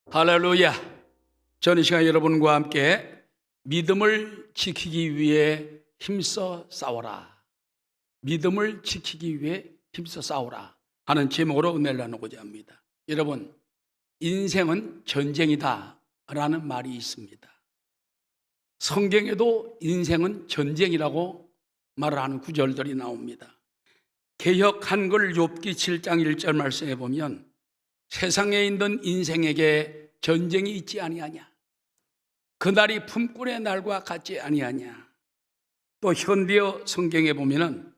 할렐루야. 저는 이 시간 여러분과 함께 믿음을 지키기 위해 힘써 싸워라, 믿음을 지키기 위해 힘써 싸워라 하는 제목으로 은혜를 나누고자 합니다. 여러분, 인생은 전쟁이다 라는 말이 있습니다. 성경에도 인생은 전쟁이라고 말을 하는 구절들이 나옵니다. 개역 한글 욥기 7장 1절 말씀에 보면 세상에 있는 인생에게 전쟁이 있지 아니하냐, 그날이 품꾼의 날과 같지 아니하냐. 또 현대어 성경에 보면은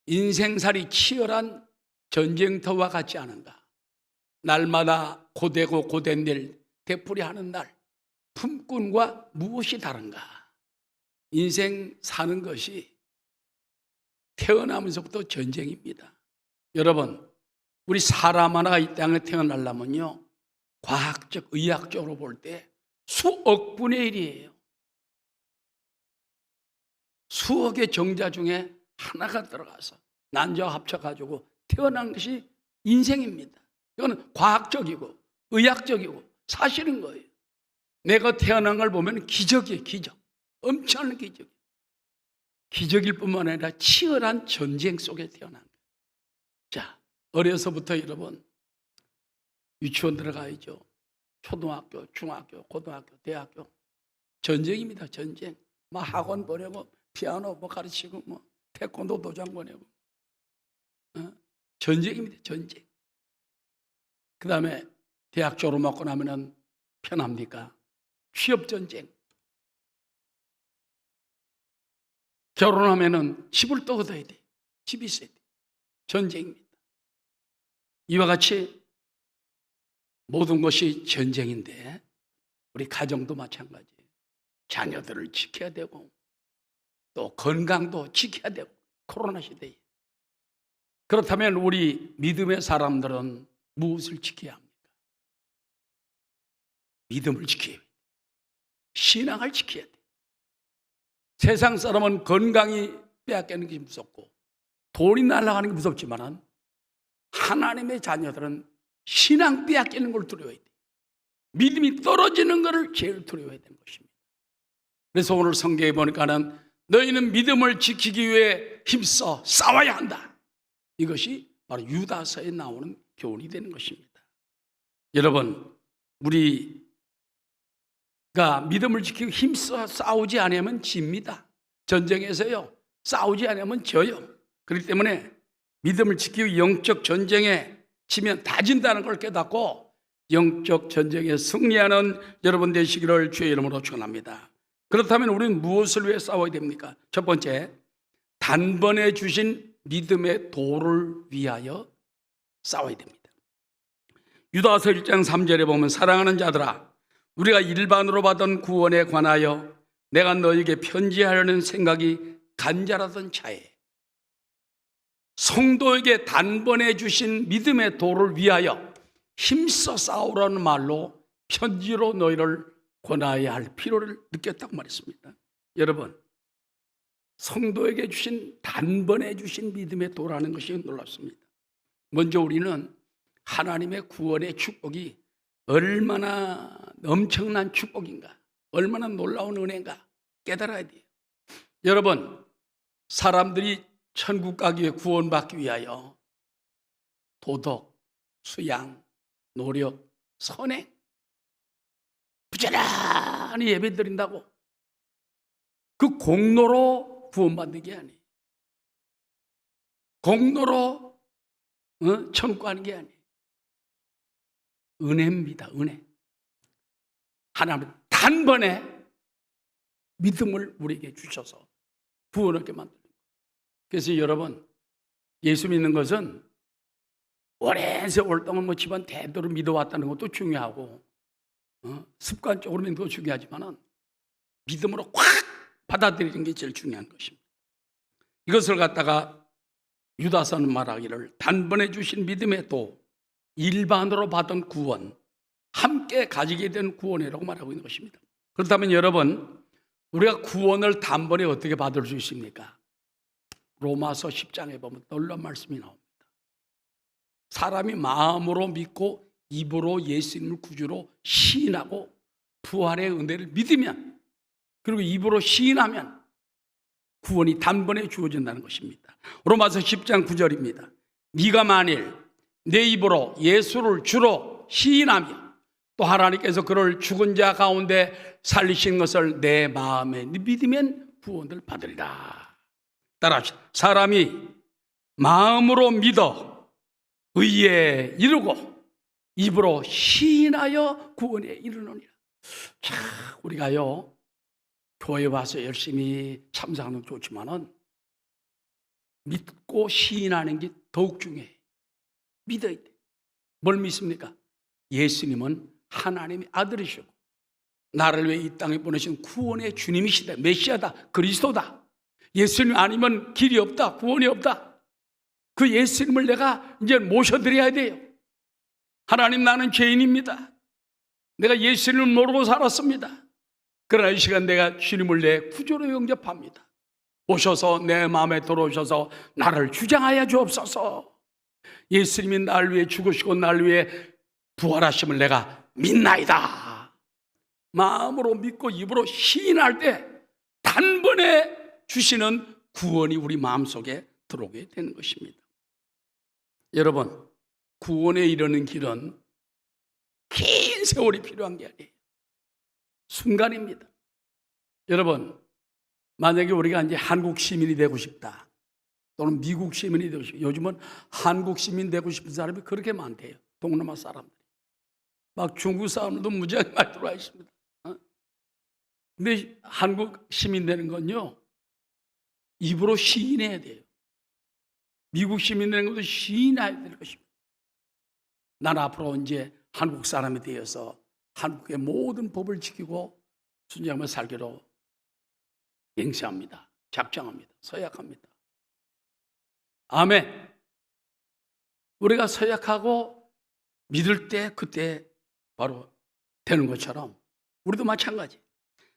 인생살이 치열한 전쟁터와 같지 않은가, 날마다 고되고 고된 일 되풀이하는 날, 품꾼과 무엇이 다른가. 인생 사는 것이 태어나면서부터 전쟁입니다. 여러분, 우리 사람 하나가 이 땅에 태어나려면요, 과학적, 의학적으로 볼 때 수억 분의 1이에요. 수억의 정자 중에 하나가 들어가서 난자와 합쳐가지고 태어난 것이 인생입니다. 이거는 과학적이고 의학적이고 사실인 거예요. 내가 태어난 걸 보면 기적이에요. 기적. 엄청난 기적. 기적일 뿐만 아니라 치열한 전쟁 속에 태어난 거예요. 자, 어려서부터 여러분 유치원 들어가야죠. 초등학교, 중학교, 고등학교, 대학교 전쟁입니다. 전쟁. 막 학원 보내고 피아노 뭐 가르치고 뭐 태권도 도장 보내고 전쟁입니다. 전쟁. 그 다음에 대학 졸업하고 나면은 편합니까? 취업 전쟁. 결혼하면은 집을 또 얻어야 돼. 집이 있어야 돼. 전쟁입니다. 이와 같이 모든 것이 전쟁인데 우리 가정도 마찬가지예요. 자녀들을 지켜야 되고 또 건강도 지켜야 되고, 코로나 시대에. 그렇다면 우리 믿음의 사람들은 무엇을 지켜야 합니까? 믿음을 지켜야 돼요. 신앙을 지켜야 돼요. 세상 사람은 건강이 빼앗기는 게 무섭고 돈이 날아가는 게 무섭지만 하나님의 자녀들은 신앙 빼앗기는 걸 두려워해야 돼. 믿음이 떨어지는 것을 제일 두려워해야 되는 것입니다. 그래서 오늘 성경에 보니까는 너희는 믿음을 지키기 위해 힘써 싸워야 한다. 이것이 바로 유다서에 나오는 교훈이 되는 것입니다. 여러분, 우리가 믿음을 지키고 힘써 싸우지 않으면 집니다. 전쟁에서요, 싸우지 않으면 져요. 그렇기 때문에 믿음을 지키고 영적 전쟁에 지면 다진다는 걸 깨닫고 영적 전쟁에 승리하는 여러분 되시기를 주의 이름으로 축원합니다. 그렇다면 우리는 무엇을 위해 싸워야 됩니까? 첫 번째, 단번에 주신 믿음의 도를 위하여 싸워야 됩니다. 유다서 1장 3절에 보면 사랑하는 자들아, 우리가 일반으로 받은 구원에 관하여 내가 너에게 편지하려는 생각이 간절하던 차에 성도에게 단번에 주신 믿음의 도를 위하여 힘써 싸우라는 말로 편지로 너희를 권하여야 할 필요를 느꼈다고 말했습니다. 여러분, 성도에게 주신 단번에 주신 믿음의 도라는 것이 놀랍습니다. 먼저 우리는 하나님의 구원의 축복이 얼마나 엄청난 축복인가, 얼마나 놀라운 은혜인가 깨달아야 돼요. 여러분, 사람들이 천국 가기 위해 구원받기 위하여 도덕, 수양, 노력, 선행 부지런히 예배드린다고 그 공로로 구원받는 게 아니에요. 공로로 천국 가는 게 아니에요. 은혜입니다. 은혜. 하나님 단번에 믿음을 우리에게 주셔서 구원하게 만듭니다. 그래서 여러분, 예수 믿는 것은 오랜 세월 동안 뭐 집안 대대로 믿어왔다는 것도 중요하고 습관적으로 믿는 것도 중요하지만 믿음으로 확 받아들이는 게 제일 중요한 것입니다. 이것을 갖다가 유다서는 말하기를 단번에 주신 믿음의 도, 일반으로 받은 구원, 함께 가지게 된 구원이라고 말하고 있는 것입니다. 그렇다면 여러분, 우리가 구원을 단번에 어떻게 받을 수 있습니까? 로마서 10장에 보면 놀라운 말씀이 나옵니다. 사람이 마음으로 믿고 입으로 예수님을 구주로 시인하고 부활의 은혜를 믿으면, 그리고 입으로 시인하면 구원이 단번에 주어진다는 것입니다. 로마서 10장 9절입니다. 네가 만일 내 입으로 예수를 주로 시인하며 또 하나님께서 그를 죽은 자 가운데 살리신 것을 내 마음에 믿으면 구원을 받으리라. 따라하시오. 사람이 마음으로 믿어 의에 이르고 입으로 시인하여 구원에 이르느니라. 자, 우리가요 교회 와서 열심히 참석하는 건 좋지만은 믿고 시인하는 게 더욱 중요해요. 믿어야 돼. 뭘 믿습니까? 예수님은 하나님의 아들이시고 나를 위해 이 땅에 보내신 구원의 주님이시다. 메시아다. 그리스도다. 예수님 아니면 길이 없다. 구원이 없다. 그 예수님을 내가 이제 모셔드려야 돼요. 하나님, 나는 죄인입니다. 내가 예수님을 모르고 살았습니다. 그러나 이 시간 내가 주님을 내 구주로 영접합니다. 오셔서 내 마음에 들어오셔서 나를 주장하여 주옵소서. 예수님이 나를 위해 죽으시고 나를 위해 부활하심을 내가 믿나이다. 마음으로 믿고 입으로 시인할 때 단번에 주시는 구원이 우리 마음속에 들어오게 되는 것입니다. 여러분, 구원에 이르는 길은 긴 세월이 필요한 게 아니에요. 순간입니다. 여러분, 만약에 우리가 이제 한국 시민이 되고 싶다, 또는 미국 시민이 되고 싶다. 요즘은 한국 시민 되고 싶은 사람이 그렇게 많대요. 동남아 사람들이. 막 중국 사람들도 무지하게 많이 들어와 있습니다. 근데 한국 시민 되는 건요, 입으로 시인해야 돼요. 미국 시민 되는 것도 시인해야 될 것입니다. 난 앞으로 이제 한국 사람이 되어서 한국의 모든 법을 지키고 순종하며 살기로 맹세합니다. 작정합니다. 서약합니다. 아멘. 우리가 서약하고 믿을 때 그때 바로 되는 것처럼 우리도 마찬가지.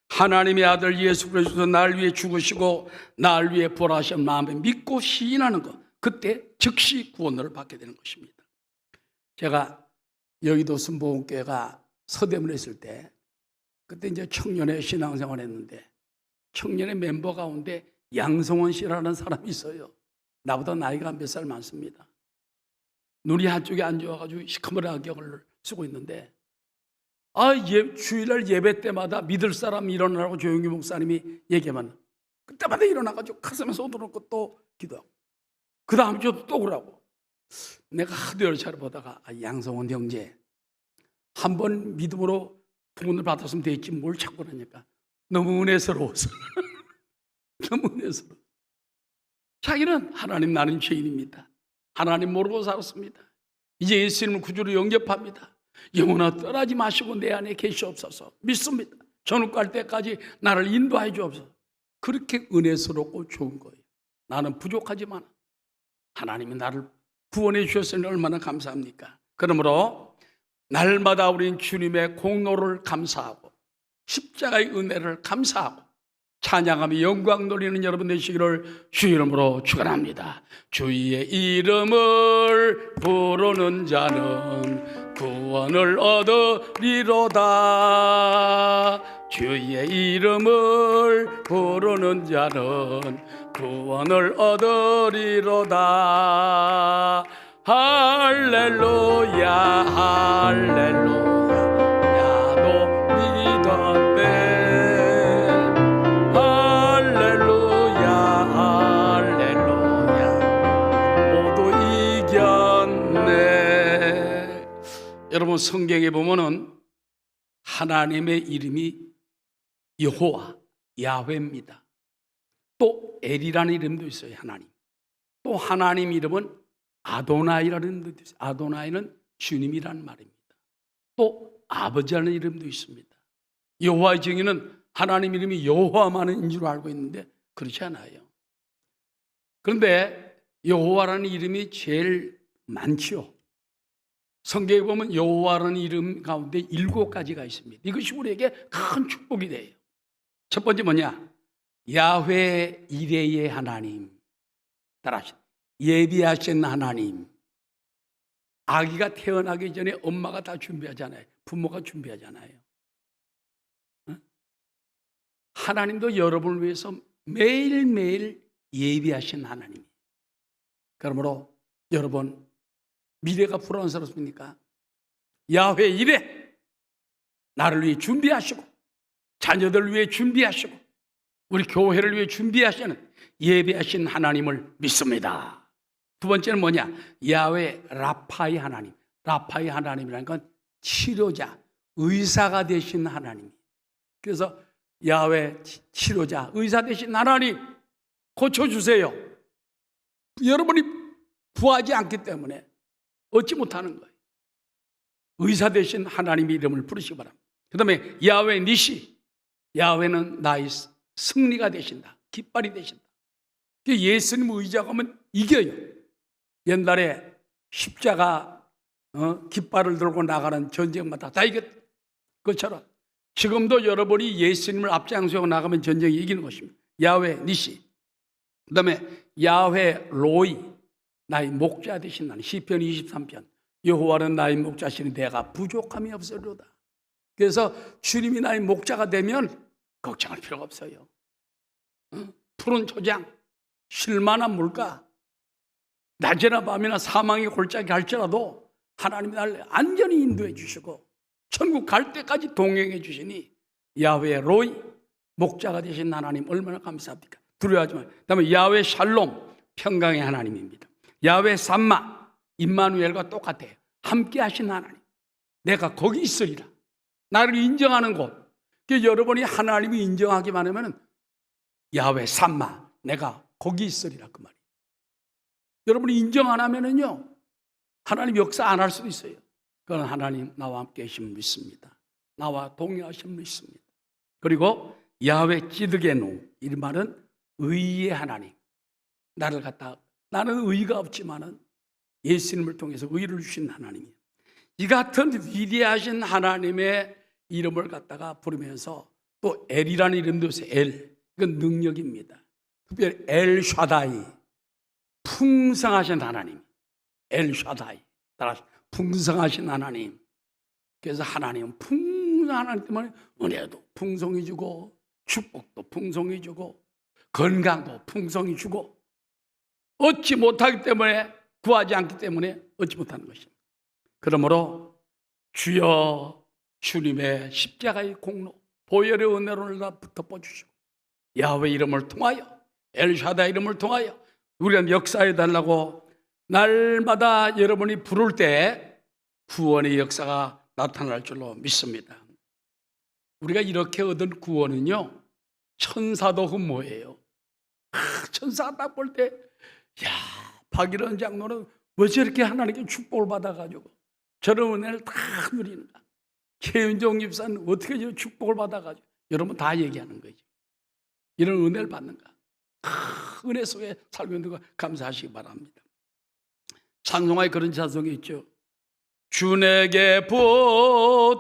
하나님의 아들 예수 그리스도 나를 위해 죽으시고 나를 위해 부활하신 마음에 믿고 시인하는 것, 그때 즉시 구원을 받게 되는 것입니다. 제가 여의도 순복음교회가 서대문에 있을 때, 그때 이제 청년의 신앙생활을 했는데 청년의 멤버 가운데 양성원 씨라는 사람이 있어요. 나보다 나이가 몇 살 많습니다. 눈이 한쪽에 안 좋아가지고 시커먼 안경을 쓰고 있는데, 주일날 예배 때마다 믿을 사람 일어나라고 조용기 목사님이 얘기하면 그때마다 일어나가지고 가슴에 손 들어놓고 또 기도하고, 그 다음 주도 또 그러고. 내가 하도 여러 차례 보다가 양성원 형제 한번 믿음으로 구원을 받았으면 됐지 뭘 자꾸 그러니까 너무 은혜스러워서 너무 은혜스러워. 자기는 하나님, 나는 죄인입니다. 하나님 모르고 살았습니다. 이제 예수님을 구주로 영접합니다. 영원히 떠나지 마시고 내 안에 계시옵소서. 믿습니다. 전후 갈 때까지 나를 인도해 주옵소서. 그렇게 은혜스럽고 좋은 거예요. 나는 부족하지만 하나님이 나를 구원해 주셨으니 얼마나 감사합니까? 그러므로 날마다 우리는 주님의 공로를 감사하고 십자가의 은혜를 감사하고 찬양하며 영광 돌리는 여러분 되시기를 주 이름으로 축원합니다. 주의 이름을 부르는 자는 구원을 얻으리로다. 주의 이름을 부르는 자는 구원을 얻으리로다. 할렐루야 할렐루야. 야도 믿었네. 할렐루야 할렐루야. 모두 이겼네. 여러분, 성경에 보면은 하나님의 이름이 여호와, 야훼입니다. 또 엘이라는 이름도 있어요. 하나님. 또 하나님 이름은 아도나이라는 이름도 있어요. 아도나이는 주님이라는 말입니다. 또 아버지라는 이름도 있습니다. 여호와의 정의는 하나님 이름이 여호와만인 줄 알고 있는데 그렇지 않아요. 그런데 여호와라는 이름이 제일 많죠. 성경에 보면 여호와라는 이름 가운데 7가지가 있습니다. 이것이 우리에게 큰 축복이 돼요. 첫 번째 뭐냐? 야훼 이레의 하나님. 따라하시죠. 예비하신 하나님. 아기가 태어나기 전에 엄마가 다 준비하잖아요. 부모가 준비하잖아요. 하나님도 여러분을 위해서 매일매일 예비하신 하나님. 그러므로 여러분, 미래가 불안스럽습니까? 야훼 이래 나를 위해 준비하시고 자녀들을 위해 준비하시고 우리 교회를 위해 준비하시는 예비하신 하나님을 믿습니다. 두 번째는 뭐냐? 야훼 라파의 하나님. 라파의 하나님이라는 건 치료자, 의사가 되신 하나님. 그래서 야훼 치료자, 의사 되신 하나님 고쳐주세요. 여러분이 구하지 않기 때문에 얻지 못하는 거예요. 의사 되신 하나님의 이름을 부르시기 바랍니다. 그 다음에 야훼 니시, 야훼는 나의 승리가 되신다, 깃발이 되신다. 예수님 의지하면 이겨요. 옛날에 십자가 깃발을 들고 나가는 전쟁마다 다 이겼 것처럼 지금도 여러분이 예수님을 앞장서고 나가면 전쟁이 이기는 것입니다. 야훼 니시. 그 다음에 야훼 로이, 나의 목자 되신 하나님. 시편 23편 여호와는 나의 목자시니 내가 부족함이 없으리로다. 그래서 주님이 나의 목자가 되면 걱정할 필요가 없어요. 푸른 초장, 쉴만한 물가, 낮이나 밤이나 사망의 골짜기 할지라도 하나님이 나를 안전히 인도해 주시고 천국 갈 때까지 동행해 주시니 야훼 로이, 목자가 되신 하나님 얼마나 감사합니까? 두려워하지 마요. 그다음에 야훼 샬롬, 평강의 하나님입니다. 야훼 삼마, 임마누엘과 똑같아요. 함께 하신 하나님. 내가 거기 있으리라. 나를 인정하는 곳. 여러분이 하나님이 인정하기만 하면 야훼 삼마, 내가 거기 있으리라 그 말이에요. 여러분이 인정 안 하면은요, 하나님 역사 안 할 수도 있어요. 그건 하나님 나와 함께 하심을 믿습니다. 나와 동행하심을 믿습니다. 그리고 야훼 찌드게노, 이 말은 의의 하나님. 나를 갖다, 나는 의가 없지만은 예수님을 통해서 의를 주신 하나님이에요. 이 같은 위대하신 하나님의 이름을 갖다가 부르면서 또 엘이라는 이름도 있어요. 엘, 이건 능력입니다. 특별히 엘 샤다이, 풍성하신 하나님. 엘 샤다이, 따라서 풍성하신 하나님. 그래서 하나님은 풍성한 하나님 때문에 은혜도 풍성히 주고 축복도 풍성히 주고 건강도 풍성히 주고 얻지 못하기 때문에, 구하지 않기 때문에 얻지 못하는 것입니다. 그러므로 주여 주님의 십자가의 공로, 보혈의 은혜를 다 덮어주시고 야훼 이름을 통하여, 엘샤다 이름을 통하여 우리가 역사해 달라고 날마다 여러분이 부를 때 구원의 역사가 나타날 줄로 믿습니다. 우리가 이렇게 얻은 구원은요, 천사도 흠모해요. 천사가 딱 볼 때, 야, 박일원 장로는 왜 저렇게 하나님께 축복을 받아가지고 저런 은혜를 다 누리는가? 최윤종 집사는 어떻게 저 축복을 받아가지고, 여러분 다 얘기하는 거죠. 이런 은혜를 받는가? 은혜 속에 살고 있는 거 감사하시기 바랍니다. 찬송가에 그런 찬송이 있죠. 주에게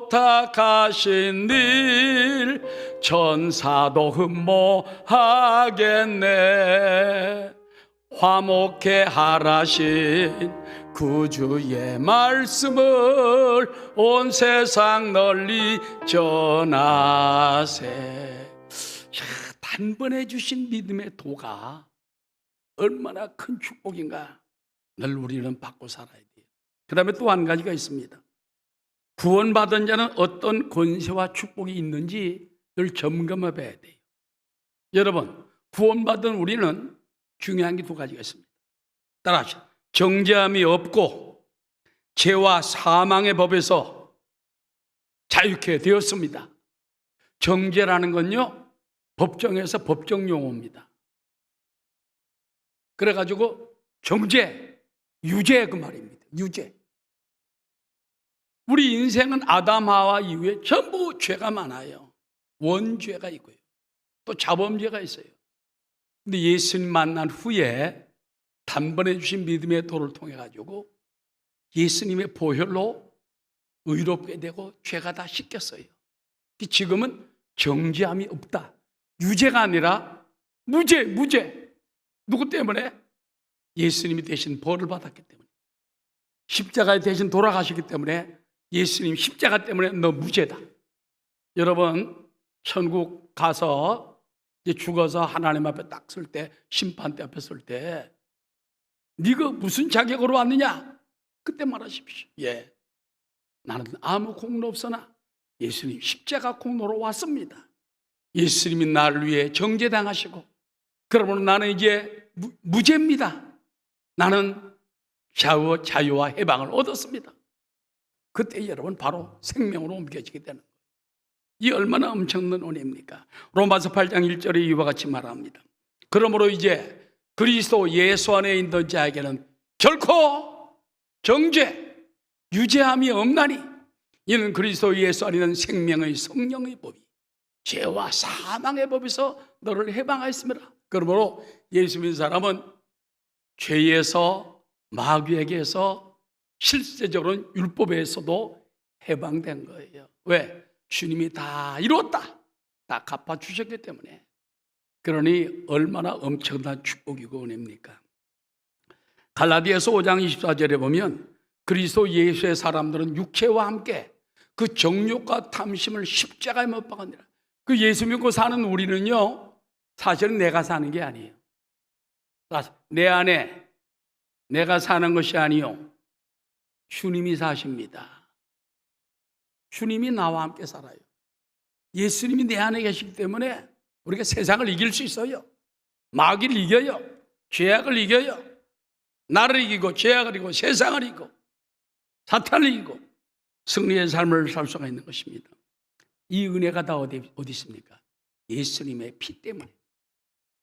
부탁하신 일 천사도 흠모하겠네. 화목해 하라신 구주의 말씀을 온 세상 널리 전하세. 단번에 주신 믿음의 도가 얼마나 큰 축복인가. 늘 우리는 받고 살아야 돼요. 그 다음에 또 한 가지가 있습니다. 구원받은 자는 어떤 권세와 축복이 있는지 늘 점검해 봐야 돼요. 여러분, 구원받은 우리는 중요한 게 두 가지가 있습니다. 따라하시죠. 정죄함이 없고 죄와 사망의 법에서 자유케 되었습니다. 정죄라는 건요, 법정에서 법정 용어입니다. 그래가지고 정죄, 유죄 그 말입니다. 유죄. 우리 인생은 아담 하와 이후에 전부 죄가 많아요. 원죄가 있고요, 또 자범죄가 있어요. 근데 예수님 만난 후에 단번에 주신 믿음의 도를 통해 가지고 예수님의 보혈로 의롭게 되고 죄가 다 씻겼어요. 지금은 정죄함이 없다. 유죄가 아니라 무죄. 누구 때문에? 예수님이 대신 벌을 받았기 때문에. 십자가에 대신 돌아가시기 때문에 예수님 십자가 때문에 너 무죄다. 여러분 천국 가서 이제 죽어서 하나님 앞에 딱 설 때, 심판대 앞에 설 때 네가 무슨 자격으로 왔느냐? 그때 말하십시오. 예, 나는 아무 공로 없으나 예수님 십자가 공로로 왔습니다. 예수님이 나를 위해 정죄당하시고 그러므로 나는 이제 무죄입니다. 나는 자유와 해방을 얻었습니다. 그때 여러분 바로 생명으로 옮겨지게 되는 거예요. 이 얼마나 엄청난 은혜입니까? 로마서 8장 1절에 이와 같이 말합니다. 그러므로 이제 그리스도 예수 안에 있는 자에게는 결코 정죄, 유죄함이 없나니 이는 그리스도 예수 안에 있는 생명의 성령의 법이 죄와 사망의 법에서 너를 해방하였습니다. 그러므로 예수 믿는 사람은 죄에서, 마귀에게서, 실제적으로는 율법에서도 해방된 거예요. 왜? 주님이 다 이루었다, 다 갚아주셨기 때문에. 그러니 얼마나 엄청난 축복이고 은혜입니까? 갈라디아서 5장 24절에 보면 그리스도 예수의 사람들은 육체와 함께 그 정욕과 탐심을 십자가에 못 박았느니라. 그 예수 믿고 사는 우리는요, 사실은 내가 사는 게 아니에요. 내 안에 내가 사는 것이 아니요, 주님이 사십니다. 주님이 나와 함께 살아요. 예수님이 내 안에 계시기 때문에 우리가 세상을 이길 수 있어요. 마귀를 이겨요. 죄악을 이겨요. 나를 이기고 죄악을 이기고 세상을 이기고 사탄을 이기고 승리의 삶을 살 수가 있는 것입니다. 이 은혜가 다 어디 있습니까? 예수님의 피 때문에.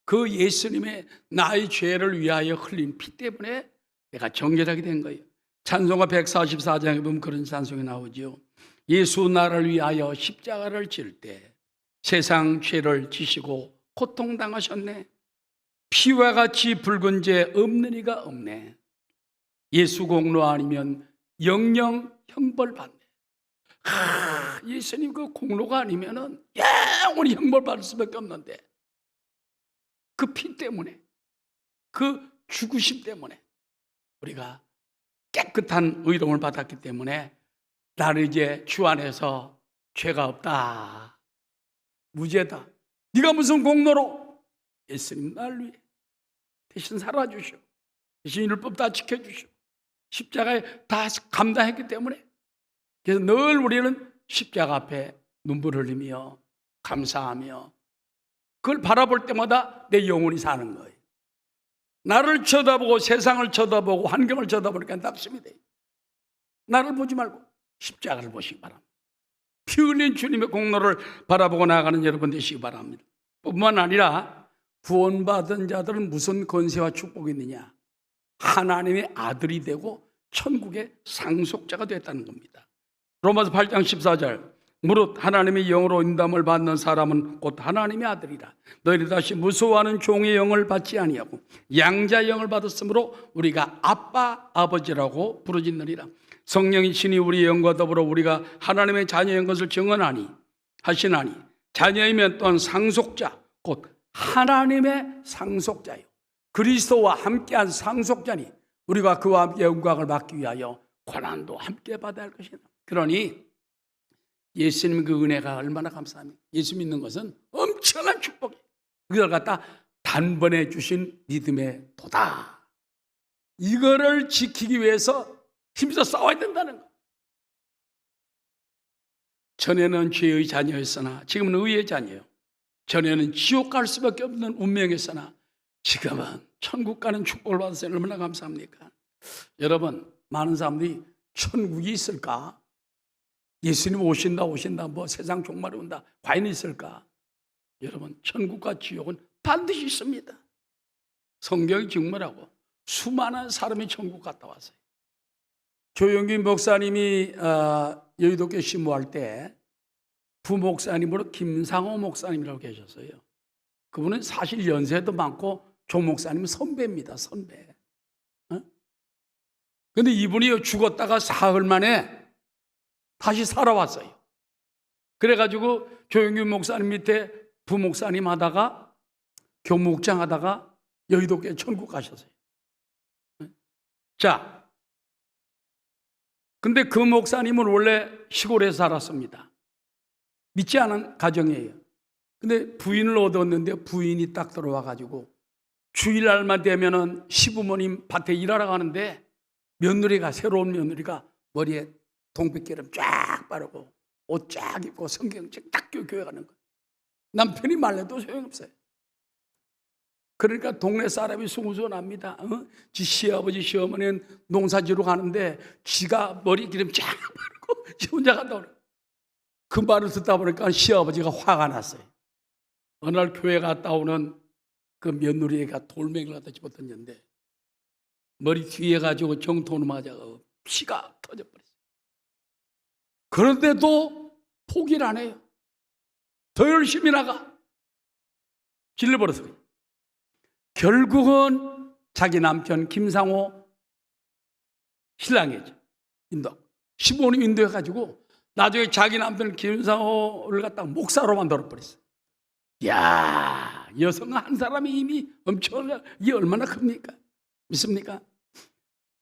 그 예수님의 나의 죄를 위하여 흘린 피 때문에 내가 정결하게 된 거예요. 찬송가 144장에 보면 그런 찬송이 나오죠. 예수 나를 위하여 십자가를 질 때 세상 죄를 지시고 고통당하셨네. 피와 같이 붉은 죄 없는 이가 없네. 예수 공로 아니면 영영 형벌 받네. 예수님 그 공로가 아니면은 영원히 형벌 받을 수밖에 없는데 그 피 때문에, 그 죽으심 때문에 우리가 깨끗한 의로움을 받았기 때문에 나는 이제 주 안에서 죄가 없다, 무죄다. 네가 무슨 공로로? 예수님 나를 위해 대신 살아주시오, 대신 율법 다 지켜주시오, 십자가에 다 감당했기 때문에. 그래서 늘 우리는 십자가 앞에 눈물 흘리며 감사하며 그걸 바라볼 때마다 내 영혼이 사는 거예요. 나를 쳐다보고 세상을 쳐다보고 환경을 쳐다보니까 낙심이 돼요. 나를 보지 말고 십자가를 보시기 바랍니다. 피 흘린 주님의 공로를 바라보고 나아가는 여러분 되시기 바랍니다. 뿐만 아니라 구원받은 자들은 무슨 권세와 축복이 있느냐? 하나님의 아들이 되고 천국의 상속자가 됐다는 겁니다. 로마서 8장 14절, 무릇 하나님의 영으로 인담을 받는 사람은 곧 하나님의 아들이라. 너희들 다시 무서워하는 종의 영을 받지 아니하고 양자의 영을 받았으므로 우리가 아빠 아버지라고 부르짖느니라. 성령이 친히 우리의 영과 더불어 우리가 하나님의 자녀인 것을 증언하니 하시나니 자녀이면 또한 상속자, 곧 하나님의 상속자요, 그리스도와 함께한 상속자니 우리가 그와 함께 영광을 받기 위하여 고난도 함께 받아야 할 것이다. 그러니 예수님 그 은혜가 얼마나 감사합니까? 예수 믿는 것은 엄청난 축복이에요. 그걸 갖다 단번에 주신 믿음의 도다. 이거를 지키기 위해서 힘써 싸워야 된다는 거. 전에는 죄의 자녀였으나 지금은 의의 자녀예요. 전에는 지옥 갈 수밖에 없는 운명이었으나 지금은 천국 가는 축복을 받아서 얼마나 감사합니까? 여러분, 많은 사람들이 천국이 있을까? 예수님 오신다 뭐 세상 종말이 온다, 과연 있을까? 여러분, 천국과 지옥은 반드시 있습니다. 성경이 증명하고 수많은 사람이 천국 갔다 왔어요. 조영균 목사님이 여의도교회 신부할 때 부목사님으로 김상호 목사님이라고 계셨어요. 그분은 사실 연세도 많고 조 목사님은 선배입니다. 선배. 그런데 이분이 죽었다가 사흘 만에 다시 살아왔어요. 그래가지고 조영균 목사님 밑에 부목사님 하다가 교목장 하다가 여의도교회 천국 가셨어요. 자, 근데 그 목사님은 원래 시골에서 살았습니다. 믿지 않은 가정이에요. 근데 부인을 얻었는데 부인이 딱 들어와 가지고 주일날만 되면은 시부모님 밭에 일하러 가는데 며느리가, 새로운 며느리가 머리에 동백기름 쫙 바르고 옷 쫙 입고 성경책 딱 교회 가는 거예요. 남편이 말려도 소용없어요. 그러니까 동네 사람이 수군수군합니다. 지 시아버지 시어머니는 농사지로 가는데 지가 머리 기름 쫙 바르고 지 혼자 간다고 그래요. 그 말을 듣다 보니까 시아버지가 화가 났어요. 어느 날 교회 갔다 오는 그 며느리가 돌멩이를 갖다 집어던졌는데 머리 뒤에 가지고 정통을 맞아서 피가 터져버렸어요. 그런데도 포기를 안 해요. 더 열심히 나가. 질러버렸어요. 결국은 자기 남편 김상호 신랑이죠. 인도. 15년 인도해가지고 나중에 자기 남편 김상호를 갖다가 목사로 만들어버렸어요. 이야, 여성 한 사람이 이미 엄청나게, 이게 얼마나 큽니까? 믿습니까?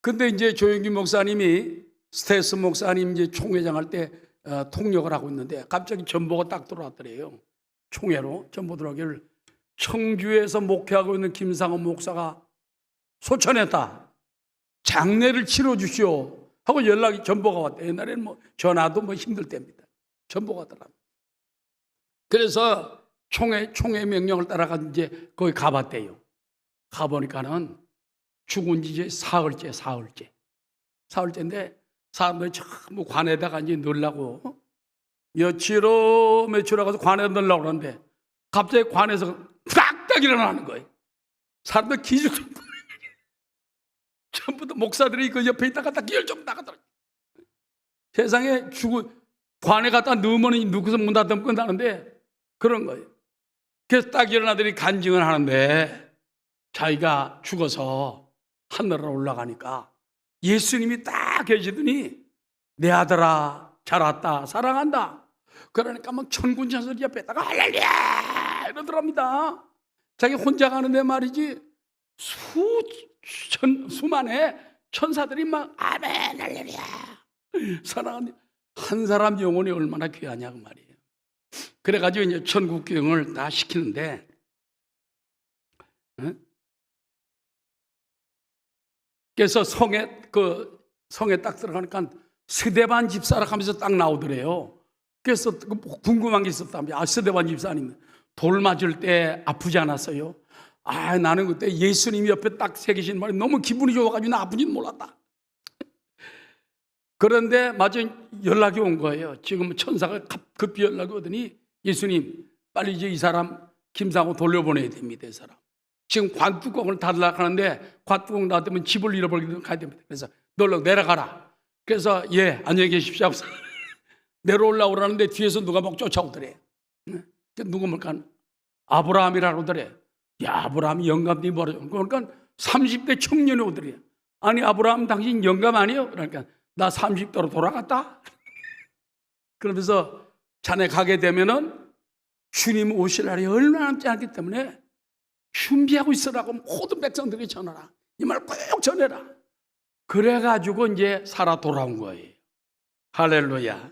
근데 이제 조영기 목사님이 스테스 목사님 이제 총회장 할 때 통역을 하고 있는데 갑자기 전보가 딱 들어왔더래요. 총회로 전보 들어오기를 청주에서 목회하고 있는 김상호 목사가 소천했다. 장례를 치러 주시오. 하고 연락이 전보가 왔대. 옛날에는 뭐 전화도 뭐 힘들 때입니다. 전보가 왔더라. 그래서 총회 명령을 따라가 이제 거기 가봤대요. 가보니까는 죽은 지 이제 사흘째인데 사람들이 전부 관에다가 이제 넣으려고 며칠로 가서 관에 넣으려고 그러는데 갑자기 관에서 딱 일어나는 거예요. 사람들 기죽 전부 다 목사들이 그 옆에 있다가 딱 기절좀 나가더라고요. 세상에 관에 갖다 넣으면 누구서 문 닫으면 끝나는데 그런 거예요. 그래서 딱 일어나더니 간증을 하는데 자기가 죽어서 하늘로 올라가니까 예수님이 딱 계시더니 내 아들아 잘 왔다 사랑한다. 그러니까 막 천군천사 옆에다가 할렐루야 이러더랍니다. 자기 혼자 가는데 말이지 수만의 천사들이 막 아멘 할렐루야 사랑한다. 한 사람 영혼이 얼마나 귀하냐고 말이에요. 그래가지고 이제 천국 구경을 다 시키는데 그래서 성에 딱 들어가니까 스데반 집사라 하면서 딱 나오더래요. 그래서 궁금한 게 있었답니다. 스데반 집사님 돌 맞을 때 아프지 않았어요? 나는 그때 예수님이 옆에 딱 서 계신 말이 너무 기분이 좋아가지고 나 아픈지는 몰랐다. 그런데 마침 연락이 온 거예요. 지금 천사가 급히 연락이 오더니 예수님 빨리 이제 이 사람 김상호 돌려보내야 됩니다. 이 사람 지금 관뚜껑을 닫으려고 하는데 관뚜껑 닫으면 집을 잃어버리게 가야 됩니다. 그래서 너 내려가라. 그래서 예 안녕히 계십시오. 내려오려고 그러는데 뒤에서 누가 막 쫓아오더래. 누가 뭘까? 아브라함이라고 하더래. 야 아브라함이 영감이 뭐라 그러니까 30대 청년이 오더래. 아니 아브라함 당신 영감 아니에요? 그러니까 나 30대로 돌아갔다. 그러면서 자네 가게 되면은 주님 오실 날이 얼마 남지 않기 때문에 준비하고 있으라고 모든 백성들에게 전하라. 이 말 꼭 전해라. 그래가지고 이제 살아 돌아온 거예요. 할렐루야.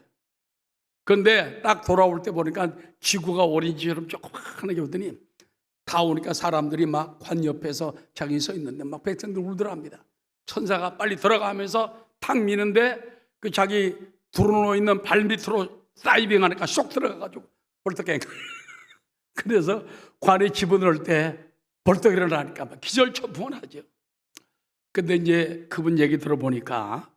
그런데 딱 돌아올 때 보니까 지구가 오렌지처럼 조그맣게 오더니 다 오니까 사람들이 막 관 옆에서 자기 서 있는데 막 백성들 울더랍니다. 천사가 빨리 들어가면서 탁 미는데 그 자기 두르노 있는 발 밑으로 다이빙 하니까 쏙 들어가가지고 벌떡 깨. 그래서 관에 집어넣을 때 벌떡 일어나니까 막 기절초풍을 하죠. 근데 이제 그분 얘기 들어보니까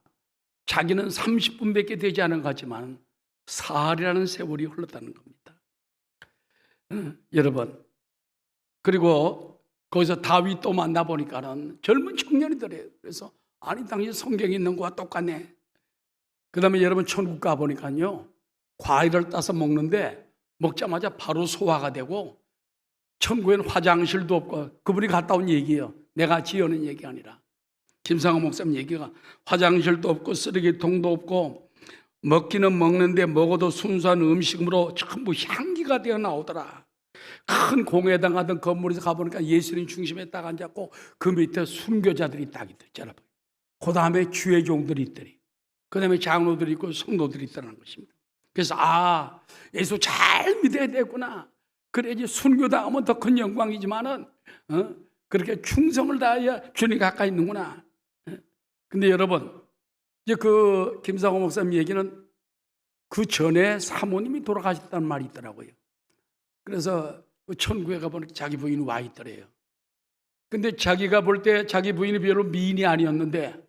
자기는 30분밖에 되지 않은 것 같지만 사흘이라는 세월이 흘렀다는 겁니다. 여러분, 그리고 거기서 다윗 또 만나보니까는 젊은 청년이더래요. 그래서 아니 당신 성경에 있는 거와 똑같네. 그 다음에 여러분 천국 가보니까요 과일을 따서 먹는데 먹자마자 바로 소화가 되고 천국에는 화장실도 없고 그분이 갔다 온 얘기예요. 내가 지어낸 얘기 아니라 김상호 목사님 얘기가 화장실도 없고 쓰레기통도 없고 먹기는 먹는데 먹어도 순수한 음식으로 전부 향기가 되어 나오더라. 큰 공회당 하던 건물에서 가보니까 예수님 중심에 딱 앉았고 그 밑에 순교자들이 딱 있더라. 그 다음에 주의 종들이 있더니 그 다음에 장로들이 있고 성도들이 있다는 것입니다. 그래서 예수 잘 믿어야 되구나. 그래야지 순교당하면 더 큰 영광이지만은 그렇게 충성을 다해야 주님 가까이 있는구나. 근데 여러분, 이제 그 김상호 목사님 얘기는 그 전에 사모님이 돌아가셨다는 말이 있더라고요. 그래서 그 천국에 가보니까 자기 부인이 와 있더래요. 근데 자기가 볼 때 자기 부인이 별로 미인이 아니었는데,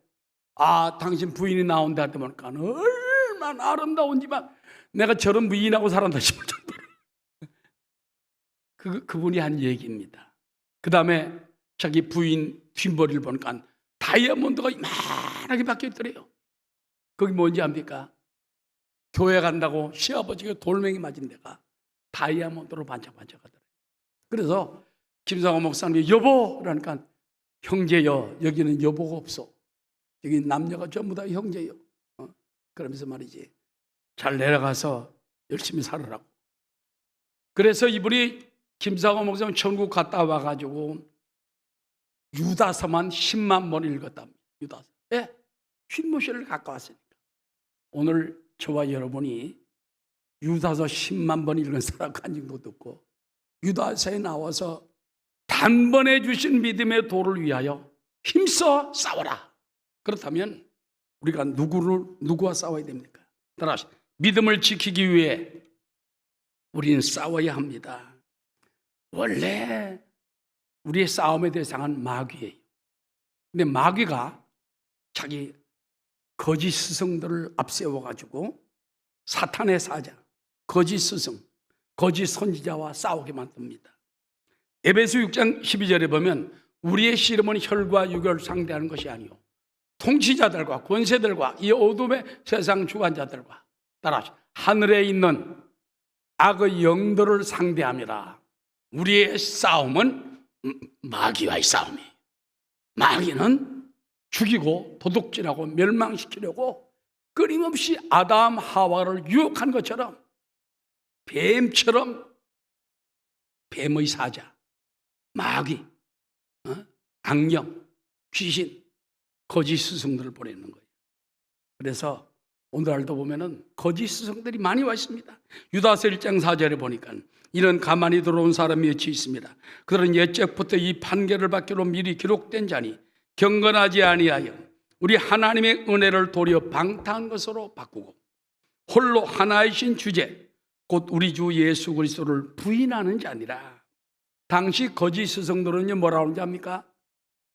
당신 부인이 나온다 할 때 보니까 얼마나 아름다운지만 내가 저런 부인하고 살았나 싶을 정도로. 그분이 한 얘기입니다. 그 다음에 자기 부인 뒷머리를 보니까 다이아몬드가 이만하게 박혀 있더래요. 거기 뭔지 압니까? 교회 간다고 시아버지가 돌멩이 맞은 데가 다이아몬드로 반짝반짝하더래요. 그래서 김상호 목사님이 여보! 그러니까 형제여, 여기는 여보가 없어. 여기 남녀가 전부 다 형제여. 그러면서 말이지, 잘 내려가서 열심히 살으라고. 그래서 이분이 김상호 목사님 천국 갔다 와가지고 유다서만 10만 번 읽었답니다. 유다서. 쉰모시를 갖고 왔으니까. 오늘 저와 여러분이 유다서 10만 번 읽은 사람 간증도 듣고 유다서에 나와서 단번에 주신 믿음의 도를 위하여 힘써 싸워라. 그렇다면 우리가 누구와 싸워야 됩니까? 따라서 믿음을 지키기 위해 우리는 싸워야 합니다. 원래 우리의 싸움의 대상은 마귀예요. 근데 마귀가 자기 거짓 스승들을 앞세워가지고 사탄의 사자, 거짓 스승, 거짓 선지자와 싸우게 만듭니다. 에베소 6장 12절에 보면 우리의 씨름은 혈과 육을 상대하는 것이 아니요 통치자들과 권세들과 이 어둠의 세상 주관자들과 따라서 하늘에 있는 악의 영들을 상대함이라. 우리의 싸움은 마귀와의 싸움이에요. 마귀는 죽이고 도둑질하고 멸망시키려고 끊임없이 아담 하와를 유혹한 것처럼 뱀처럼 뱀의 사자, 마귀, 악령, 귀신, 거짓 스승들을 보내는 거예요. 그래서 오늘날도 보면은 거짓 스승들이 많이 와 있습니다. 유다서 1장 4절에 보니까 이는 가만히 들어온 사람이 어찌 있습니다. 그들은 옛적부터 이 판결을 받기로 미리 기록된 자니 경건하지 아니하여 우리 하나님의 은혜를 도리어 방탕한 것으로 바꾸고 홀로 하나이신 주제 곧 우리 주 예수 그리스도를 부인하는 자니라. 당시 거짓 스승들은요 뭐라고 하는지 압니까?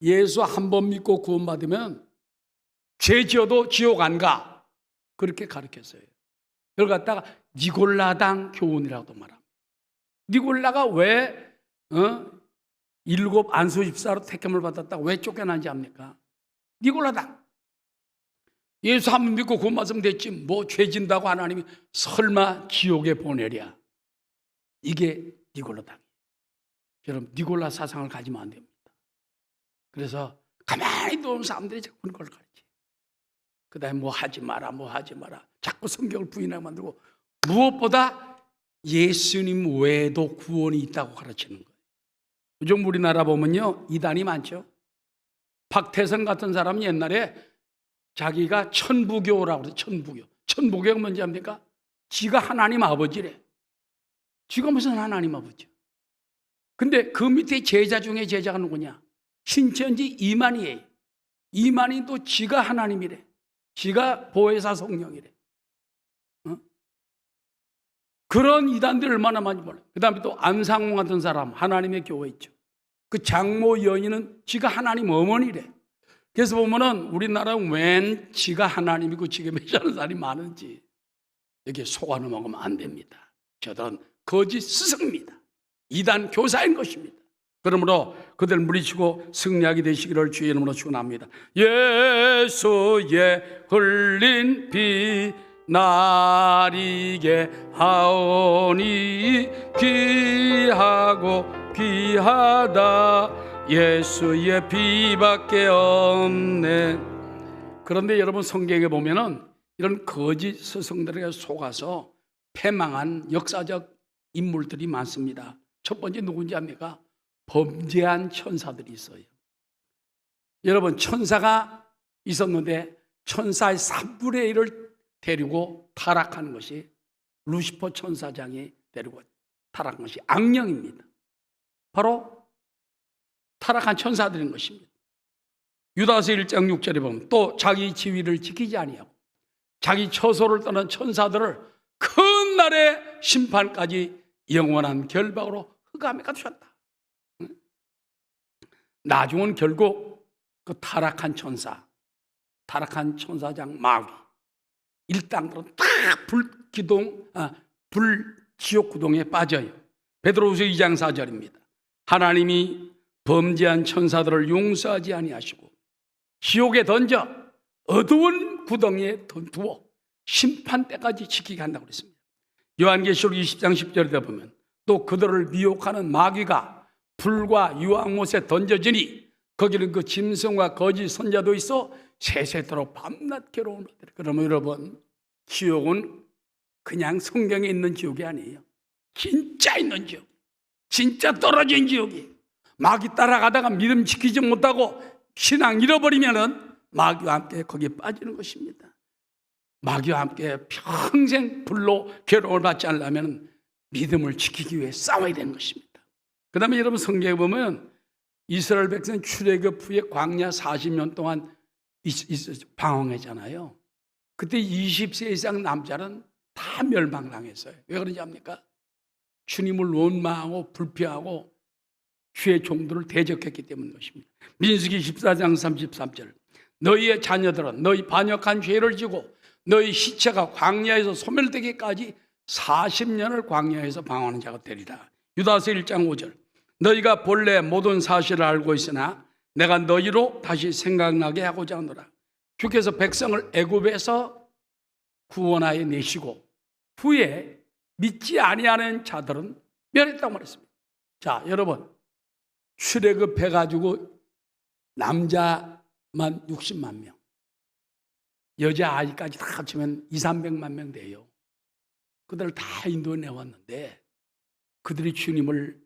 예수 한 번 믿고 구원받으면 죄 지어도 지옥 안 가. 그렇게 가르쳤어요. 그걸 갖다가 니골라당 교훈이라고도 말합니다. 니골라가 왜 일곱 안수 집사로 택함을 받았다고 왜 쫓겨난지 압니까? 니골라당. 예수 한 번 믿고 구원받으면 됐지 뭐 죄 진다고 하나님이 설마 지옥에 보내랴. 이게 니골라당. 여러분 니골라 사상을 가지면 안 됩니다. 그래서 가만히 놓은 사람들이 자꾸 그걸 가르쳐요. 그 다음에 뭐 하지 마라 자꾸 성경을 부인하게 만들고 무엇보다 예수님 외에도 구원이 있다고 가르치는 거예요. 요즘 우리나라 보면요 이단이 많죠. 박태선 같은 사람은 옛날에 자기가 천부교라고 그래요. 천부교가 뭔지 압니까? 지가 하나님 아버지래. 지가 무슨 하나님 아버지야. 근데 그 밑에 제자 중에 제자가 누구냐? 신천지 이만희예요. 이만희도 지가 하나님이래. 지가 보혜사 성령이래. 그런 이단들 얼마나 많이 몰라요. 그 다음에 또 안상홍 같은 사람 하나님의 교회 있죠. 그 장모 여인은 지가 하나님 어머니래. 그래서 보면은 우리나라는 웬 지가 하나님이고 지가 메시아는 사람이 많은지 여기에 속아 넘어가면 안 됩니다. 저들은 거짓 스승입니다. 이단 교사인 것입니다. 그러므로 그들 물리치고 승리하게 되시기를 주의 이름으로 축원합니다. 예수의 흘린 피 나리게 하오니 귀하고 귀하다 예수의 피밖에 없네. 그런데 여러분 성경에 보면은 이런 거짓 스승들에게 속아서 패망한 역사적 인물들이 많습니다. 첫 번째 누군지 압니까? 범죄한 천사들이 있어요. 여러분 천사가 있었는데 천사의 3분의 1을 데리고 타락하는 것이, 루시퍼 천사장이 데리고 타락한 것이 악령입니다. 바로 타락한 천사들인 것입니다. 유다서 1장 6절에 보면 또 자기 지위를 지키지 아니하고 자기 처소를 떠난 천사들을 큰 날의 심판까지 영원한 결박으로 흑암에 가두셨다. 나중은 결국 그 타락한 천사, 타락한 천사장 마귀 일당들은 다 불지옥 구동에 빠져요. 베드로후서 2장 4절입니다. 하나님이 범죄한 천사들을 용서하지 아니하시고 지옥에 던져 어두운 구덩이에 두어 심판 때까지 지키게 한다고 그랬습니다. 요한계시록 20장 10절에 보면 또 그들을 미혹하는 마귀가 불과 유황못에 던져지니 거기는 그 짐승과 거짓 선자도 있어 세세토록 밤낮 괴로운 것들. 그러면 여러분, 지옥은 그냥 성경에 있는 지옥이 아니에요. 진짜 있는 지옥, 진짜 떨어진 지옥이. 마귀 따라가다가 믿음 지키지 못하고 신앙 잃어버리면은 마귀와 함께 거기에 빠지는 것입니다. 마귀와 함께 평생 불로 괴로움을 받지 않으려면 믿음을 지키기 위해 싸워야 되는 것입니다. 그 다음에 여러분, 성경에 보면 이스라엘 백성 출애굽 후에 광야 40년 동안 방황했잖아요. 그때 20세 이상 남자는 다 멸망당했어요. 왜 그런지 압니까? 주님을 원망하고 불평하고 주의 종들을 대적했기 때문인 것입니다. 민수기 14장 33절, 너희의 자녀들은 너희 반역한 죄를 지고 너희 시체가 광야에서 소멸되기까지 40년을 광야에서 방황하는 자가 되리라. 유다서 1장 5절, 너희가 본래 모든 사실을 알고 있으나 내가 너희로 다시 생각나게 하고자 하노라. 주께서 백성을 애굽에서 구원하여 내시고 후에 믿지 아니하는 자들은 멸했다고 말했습니다. 자, 여러분, 출애굽해가지고 남자만 60만 명, 여자아이까지 다 합치면 200~300만 명 돼요. 그들을 다 인도에 내왔는데 그들이 주님을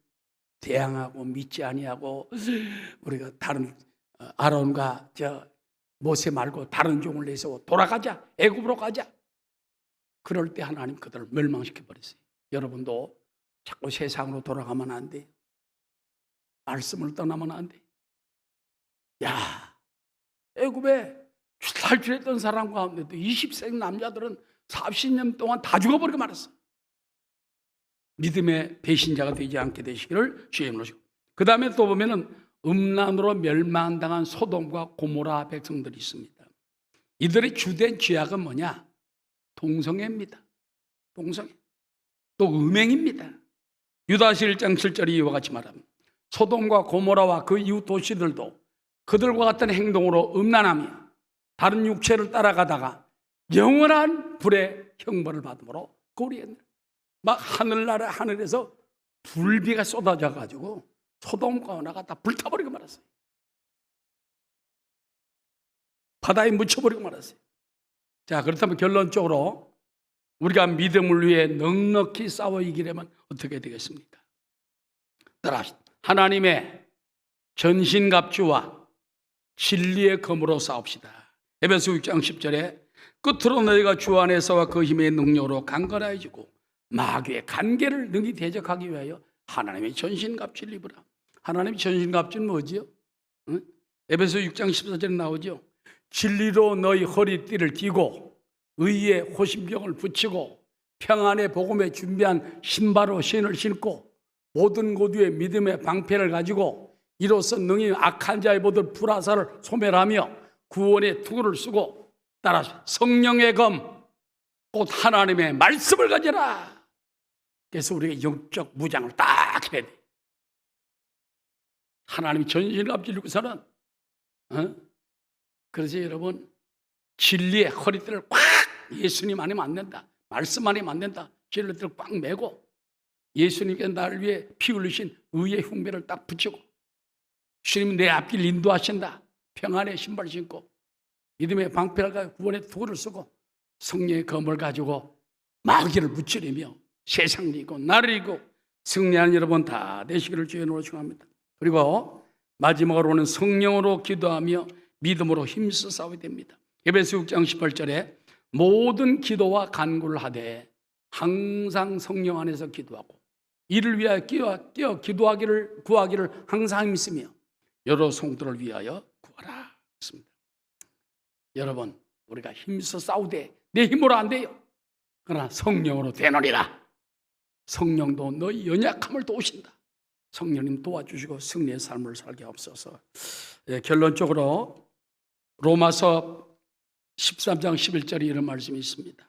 대항하고 믿지 아니하고 우리가 다른 아론과 모세 말고 다른 종을 내세워 돌아가자, 애굽으로 가자. 그럴 때 하나님 그들을 멸망시켜 버렸어요. 여러분도 자꾸 세상으로 돌아가면 안 돼요. 말씀을 떠나면 안 돼요. 야, 애굽에 탈출했던 사람 가운데도 20세 남자들은 40년 동안 다 죽어버리고 말았어. 믿음의 배신자가 되지 않게 되시기를 주의 이름으로. 그 다음에 또 보면은 음란으로 멸망당한 소돔과 고모라 백성들이 있습니다. 이들의 주된 죄악은 뭐냐? 동성애입니다. 동성애. 또 음행입니다. 유다서 1장 7절이 이와 같이 말합니다. 소돔과 고모라와 그 이웃 도시들도 그들과 같은 행동으로 음란하며 다른 육체를 따라가다가 영원한 불의 형벌을 받음으로 고리했네. 막 하늘에서 불비가 쏟아져 가지고 소돔과 고모라가 다 불타버리고 말았어요. 바다에 묻혀버리고 말았어요. 자, 그렇다면 결론적으로 우리가 믿음을 위해 넉넉히 싸워 이기려면 어떻게 되겠습니까? 따라합시다. 하나님의 전신갑주와 진리의 검으로 싸웁시다. 에베소 6장 10절에 끝으로 너희가 주 안에서와 그 힘의 능력으로 강건해지고 마귀의 간계를 능히 대적하기 위하여 하나님의 전신갑주를 입으라. 하나님의 전신갑주는 뭐지요? 에베소 6장 14절에 나오죠. 진리로 너희 허리띠를 띠고 의의 호심병을 붙이고 평안의 복음에 준비한 신바로 신을 신고 모든 곳 위에 믿음의 방패를 가지고 이로써 능히 악한 자의 모든 불화살을 소멸하며 구원의 투구를 쓰고 따라서 성령의 검, 곧 하나님의 말씀을 가져라. 그래서 우리가 영적 무장을 딱 해야 돼. 하나님이 전신갑주를 입고서는 그래서 여러분, 진리의 허리띠를 꽉, 예수님 아니면 안 된다, 말씀 아니면 안 된다, 진리를 꽉 메고 예수님께 나를 위해 피 흘리신 의의 흉배를 딱 붙이고 주님이 내 앞길 인도하신다, 평안의 신발 신고 믿음의 방패를 가지고 구원의 도구를 쓰고 성령의 검을 가지고 마귀를 무찌르며 세상을 이기고 나를 이기고 승리하는 여러분 다 되시기를 주의 이름으로 축원합니다. 그리고 마지막으로는 성령으로 기도하며 믿음으로 힘써 싸워야 됩니다. 에베소 6장 18절에 모든 기도와 간구를 하되 항상 성령 안에서 기도하고 이를 위하여 끼어 기도하기를 구하기를 항상 힘쓰며 여러 성도를 위하여 구하라 했습니다. 여러분, 우리가 힘써 싸우되 내 힘으로 안 돼요. 그러나 성령으로 되노니라. 성령도 너희 연약함을 도우신다. 성령님 도와주시고 승리의 삶을 살게 하옵소서. 결론적으로 로마서 13장 11절에 이런 말씀이 있습니다.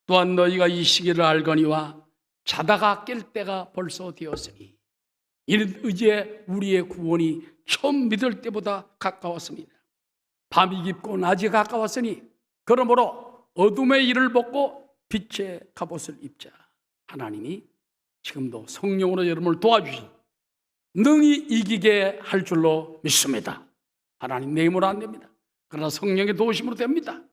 또한 너희가 이 시기를 알거니와 자다가 깰 때가 벌써 되었으니 이는 이제 우리의 구원이 처음 믿을 때보다 가까웠습니다. 밤이 깊고 낮이 가까웠으니 그러므로 어둠의 일을 벗고 빛의 갑옷을 입자. 하나님이 지금도 성령으로 여러분을 도와주신 능히 이기게 할 줄로 믿습니다. 하나님 내 힘으로 안 됩니다. 그러나 성령의 도우심으로 됩니다.